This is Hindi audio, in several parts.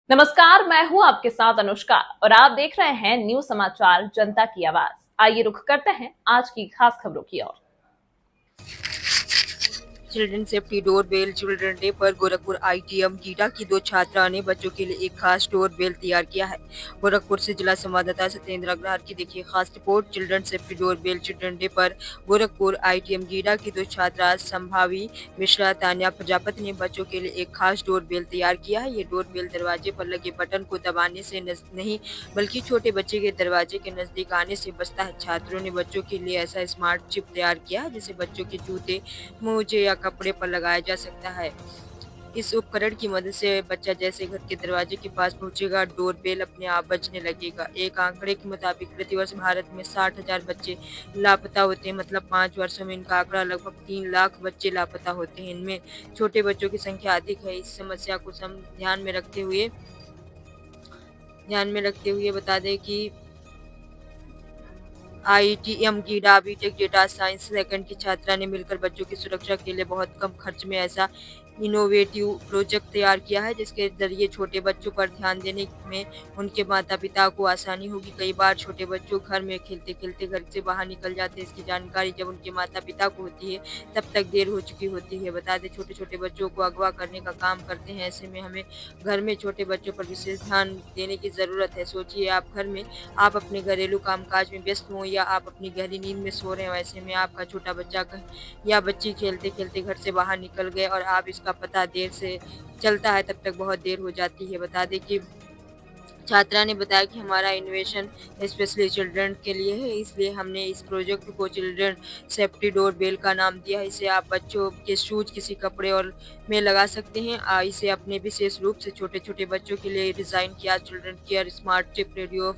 नमस्कार, मैं हूं आपके साथ अनुष्का और आप देख रहे हैं न्यूज समाचार जनता की आवाज। आइए रुख करते हैं आज की खास खबरों की ओर। Children safety door bell children day पर गोरखपुर आईटीएम गीटा की दो छात्राओं ने बच्चों के लिए एक खास डोर बेल तैयार किया है। गोरखपुर से जिला संवाददाता सत्येंद्र अग्रवाल की देखिए खास रिपोर्ट। Children safety door bell children day पर गोरखपुर आईटीएम गीटा की दो छात्रा संभावी मिश्रा तान्या प्रजापति ने बच्चों के लिए एक खास डोर बेल तैयार किया है। ये डोर बेल दरवाजे पर लगे बटन को दबाने से नहीं बल्कि छोटे बच्चे के दरवाजे के नजदीक आने से बचता है। छात्रों ने बच्चों के लिए ऐसा स्मार्ट चिप तैयार किया है जिसे बच्चों के जूते, मोजे या कपड़े पर लगाया जा सकता है। इस उपकरण की मदद से बच्चा जैसे घर के दरवाजे के पास पहुंचेगा, डोर बेल अपने आप बजने लगेगा। एक आंकड़े के मुताबिक प्रतिवर्ष भारत में 60,000 बच्चे लापता होते हैं। मतलब 5 वर्षों में इनका आंकड़ा लगभग 3 लाख बच्चे लापता होते हैं। इनमें छोटे बच्चों की संख्या अधिक है। इस समस्या को ध्यान में रखते हुए बता दें कि आईटीएम की बीटेक डेटा साइंस सेकंड की छात्रा ने मिलकर बच्चों की सुरक्षा के लिए बहुत कम खर्च में ऐसा इनोवेटिव प्रोजेक्ट तैयार किया है जिसके जरिए छोटे बच्चों पर ध्यान देने में उनके माता पिता को आसानी होगी। कई बार छोटे बच्चों घर में खेलते खेलते घर से बाहर निकल जाते हैं। इसकी जानकारी जब उनके माता पिता को होती है तब तक देर हो चुकी होती है। बता दें छोटे छोटे बच्चों को अगवा करने का काम करते हैं। ऐसे में हमें घर में छोटे बच्चों पर विशेष ध्यान देने की जरूरत है। सोचिए आप अपने घरेलू कामकाज में व्यस्त हो या आप अपनी गहरी नींद में सो रहे हो। ऐसे में आपका छोटा बच्चा या बच्ची खेलते खेलते घर से बाहर निकल गए और आप इसका पता देर से चलता है, तब तक बहुत देर हो जाती है। बता दें कि छात्रा ने बताया कि हमारा इनोवेशन स्पेशली चिल्ड्रन के लिए है, इसलिए हमने इस प्रोजेक्ट को चिल्ड्रन सेफ्टी डोर बेल का नाम दिया है। इसे आप बच्चों के शूज किसी कपड़े और में लगा सकते हैं। इसे अपने विशेष रूप से छोटे छोटे बच्चों के लिए डिजाइन किया। Children care smart chip radio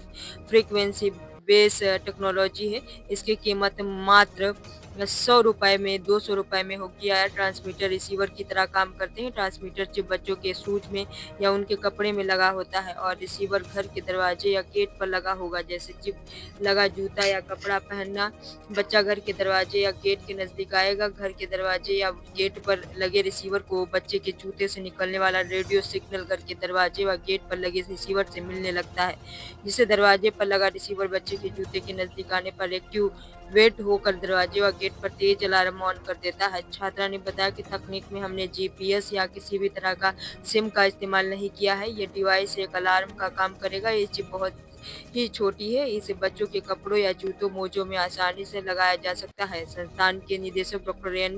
frequency base technology है। इसकी कीमत मात्र 100 रुपए में 200 रुपए में होगी। यह ट्रांसमीटर रिसीवर की तरह काम करते हैं। ट्रांसमीटर चिप बच्चों के शूज में या उनके कपड़े में लगा होता है और रिसीवर घर के दरवाजे या गेट पर लगा होगा। जैसे चिप लगा जूता या कपड़ा पहनना, बच्चा घर के दरवाजे या गेट के नजदीक आएगा। घर के दरवाजे या गेट पर लगे रिसीवर को बच्चे के जूते से निकलने वाला रेडियो सिग्नल घर के दरवाजे व गेट पर लगे रिसीवर से मिलने लगता है, जिससे दरवाजे पर लगा रिसीवर बच्चे के जूते के नजदीक आने पर एक्टिवेट होकर दरवाजे व गेट पर तेज अलार्म ऑन कर देता है। छात्रा ने बताया कि तकनीक में हमने जीपीएस या किसी भी तरह का सिम का इस्तेमाल नहीं किया है। ये डिवाइस एक अलार्म का काम करेगा। ये चिप बहुत ही छोटी है। इसे बच्चों के कपड़ों या जूतों मोजों में आसानी से लगाया जा सकता है। संस्थान के निदेशक डॉक्टर एन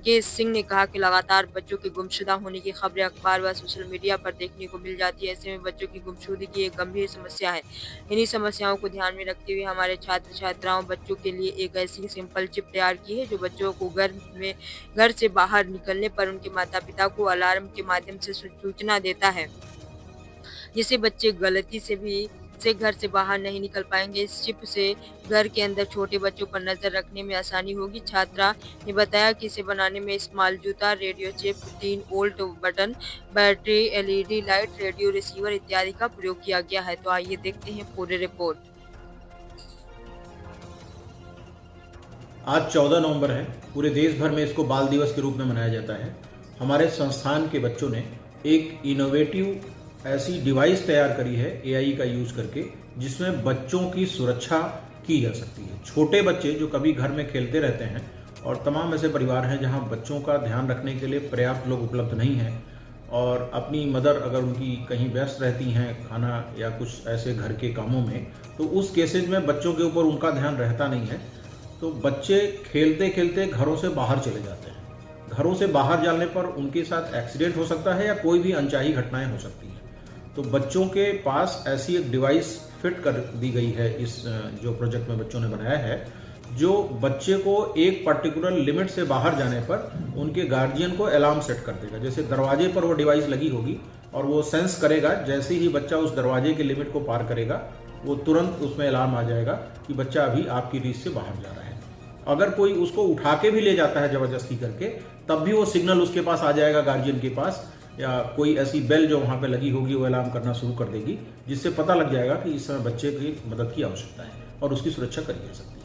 के सिंह ने कहा कि लगातार बच्चों के गुमशुदा होने की खबरें अखबार व सोशल मीडिया पर देखने को मिल जाती है। ऐसे में बच्चों की गुमशुदगी एक गंभीर समस्या है। इन्हीं समस्याओं को ध्यान में रखते हुए हमारे छात्र छात्राओं बच्चों के लिए एक ऐसी सिंपल चिप तैयार की है जो बच्चों को घर से बाहर निकलने पर उनके माता पिता को अलार्म के माध्यम से सूचना देता है, जिससे बच्चे गलती से घर से बाहर नहीं निकल पाएंगे। इस चिप से घर के अंदर छोटे बच्चों पर नजर रखने में आसानी होगी। छात्रा ने बताया कि इसे बनाने में स्मॉल जूता, radio chip, 3 volt button, battery, LED light, radio receiver इत्यादि का प्रयोग किया गया है। तो आइए देखते हैं पूरी रिपोर्ट। आज 14 नवंबर है। पूरे देश भर में इसको बाल दिवस के रूप में मनाया जाता है। हमारे संस्थान के बच्चों ने एक इनोवेटिव ऐसी डिवाइस तैयार करी है एआई का यूज करके, जिसमें बच्चों की सुरक्षा की जा सकती है। छोटे बच्चे जो कभी घर में खेलते रहते हैं और तमाम ऐसे परिवार हैं जहां बच्चों का ध्यान रखने के लिए पर्याप्त लोग उपलब्ध नहीं हैं और अपनी मदर अगर उनकी कहीं व्यस्त रहती हैं खाना या कुछ ऐसे घर के कामों में, तो उस केसेज में बच्चों के ऊपर उनका ध्यान रहता नहीं है। तो बच्चे खेलते खेलते घरों से बाहर चले जाते हैं। घरों से बाहर जाने पर उनके साथ एक्सीडेंट हो सकता है या कोई भी अनचाही घटनाएं हो सकती हैं। तो बच्चों के पास ऐसी एक डिवाइस फिट कर दी गई है इस जो प्रोजेक्ट में बच्चों ने बनाया है, जो बच्चे को एक पर्टिकुलर लिमिट से बाहर जाने पर उनके गार्जियन को अलार्म सेट कर देगा। जैसे दरवाजे पर वो डिवाइस लगी होगी और वो सेंस करेगा, जैसे ही बच्चा उस दरवाजे के लिमिट को पार करेगा वो तुरंत उसमें अलार्म आ जाएगा कि बच्चा अभी आपकी रीच से बाहर जा रहा है। अगर कोई उसको उठा के भी ले जाता है जबरदस्ती करके, तब भी वो सिग्नल उसके पास आ जाएगा गार्जियन के पास, या कोई ऐसी बेल जो वहाँ पे लगी होगी वो अलार्म करना शुरू कर देगी, जिससे पता लग जाएगा कि इस समय बच्चे की मदद की आवश्यकता है और उसकी सुरक्षा करी जा सकती है।